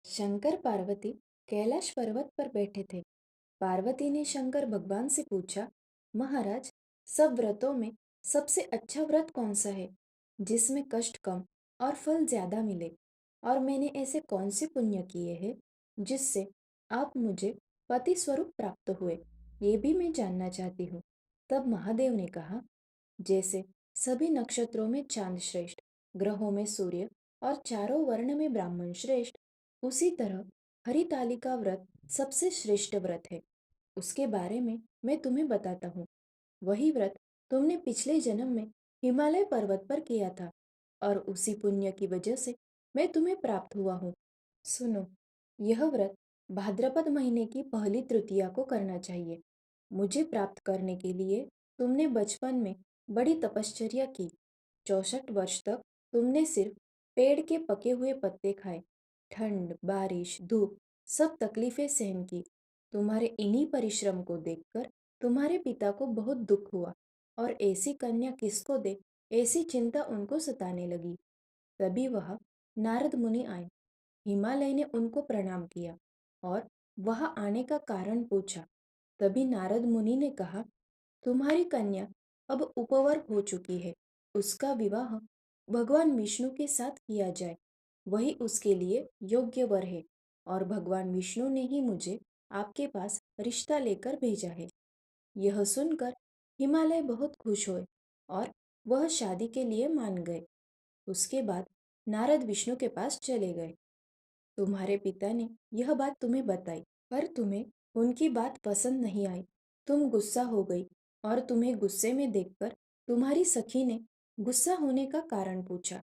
शंकर पार्वती कैलाश पर्वत पर बैठे थे। पार्वती ने शंकर भगवान से पूछा, महाराज, सब व्रतों में सबसे अच्छा व्रत कौन सा है जिसमें कष्ट कम और फल ज्यादा मिले? और मैंने ऐसे कौन से पुण्य किए हैं जिससे आप मुझे पति स्वरूप प्राप्त हुए, ये भी मैं जानना चाहती हूँ। तब महादेव ने कहा, जैसे सभी नक्षत्रों में चांद श्रेष्ठ, ग्रहों में सूर्य और चारों वर्ण में ब्राह्मण श्रेष्ठ, उसी तरह हरितालिका व्रत सबसे श्रेष्ठ व्रत है। उसके बारे में मैं तुम्हें बताता हूँ। वही व्रत तुमने पिछले जन्म में हिमालय पर्वत पर किया था और उसी पुण्य की वजह से मैं तुम्हें प्राप्त हुआ हूँ। सुनो, यह व्रत भाद्रपद महीने की पहली तृतीया को करना चाहिए। मुझे प्राप्त करने के लिए तुमने बचपन में बड़ी तपश्चर्या की। 64 वर्ष तक तुमने सिर्फ पेड़ के पके हुए पत्ते खाए, ठंड, बारिश, धूप, सब तकलीफें सहन की। तुम्हारे इन्हीं परिश्रम को देखकर तुम्हारे पिता को बहुत दुख हुआ और ऐसी कन्या किसको दे, ऐसी चिंता उनको सताने लगी। तभी वह नारद मुनि आए। हिमालय ने उनको प्रणाम किया और वहां आने का कारण पूछा। तभी नारद मुनि ने कहा, तुम्हारी कन्या अब उपवर हो चुकी है। उसका विवाह भगवान विष्णु के साथ किया जाए, वही उसके लिए योग्य वर है। और भगवान विष्णु ने ही मुझे आपके पास रिश्ता लेकर भेजा है। यह सुनकर हिमालय बहुत खुश हुए और वह शादी के लिए मान गए। उसके बाद नारद विष्णु के पास चले गए। तुम्हारे पिता ने यह बात तुम्हें बताई, पर तुम्हें उनकी बात पसंद नहीं आई। तुम गुस्सा हो गई और तुम्हें गुस्से में देखकर तुम्हारी सखी ने गुस्सा होने का कारण पूछा।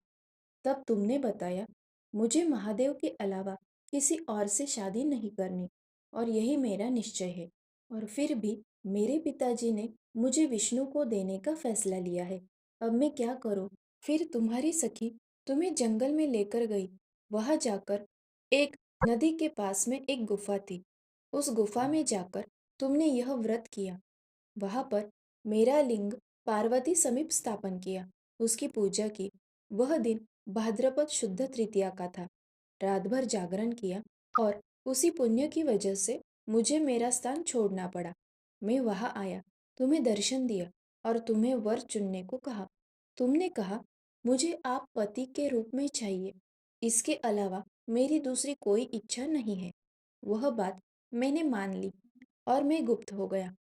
तब तुमने बताया, मुझे महादेव के अलावा किसी और से शादी नहीं करनी और यही मेरा निश्चय है। और फिर भी मेरे पिताजी ने मुझे विष्णु को देने का फैसला लिया है। अब मैं क्या करूं? फिर तुम्हारी सखी तुम्हें जंगल में लेकर गई। वहां जाकर एक नदी के पास में एक गुफा थी। उस गुफा में जाकर तुमने यह व्रत किया। वहां पर मेरा लिंग पार्वती समीप स्थापन किया, उसकी पूजा की। वह दिन भाद्रपद शुद्ध तृतीया का था। रात भर जागरण किया और उसी पुण्य की वजह से मुझे मेरा स्थान छोड़ना पड़ा। मैं वहां आया, तुम्हें दर्शन दिया और तुम्हें वर चुनने को कहा। तुमने कहा, मुझे आप पति के रूप में चाहिए, इसके अलावा मेरी दूसरी कोई इच्छा नहीं है। वह बात मैंने मान ली और मैं गुप्त हो गया।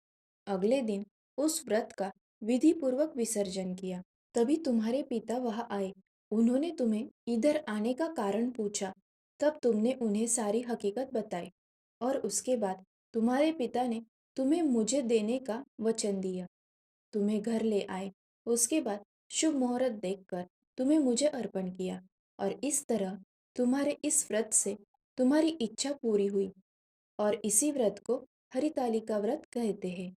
अगले दिन उस व्रत का विधि पूर्वक विसर्जन किया। तभी तुम्हारे पिता वहां आए। उन्होंने तुम्हें इधर आने का कारण पूछा। तब तुमने उन्हें सारी हकीकत बताई और उसके बाद तुम्हारे पिता ने तुम्हें मुझे देने का वचन दिया। तुम्हें घर ले आए। उसके बाद शुभ मुहूर्त देखकर तुम्हें मुझे अर्पण किया और इस तरह तुम्हारे इस व्रत से तुम्हारी इच्छा पूरी हुई। और इसी व्रत को हरितालिका व्रत कहते हैं।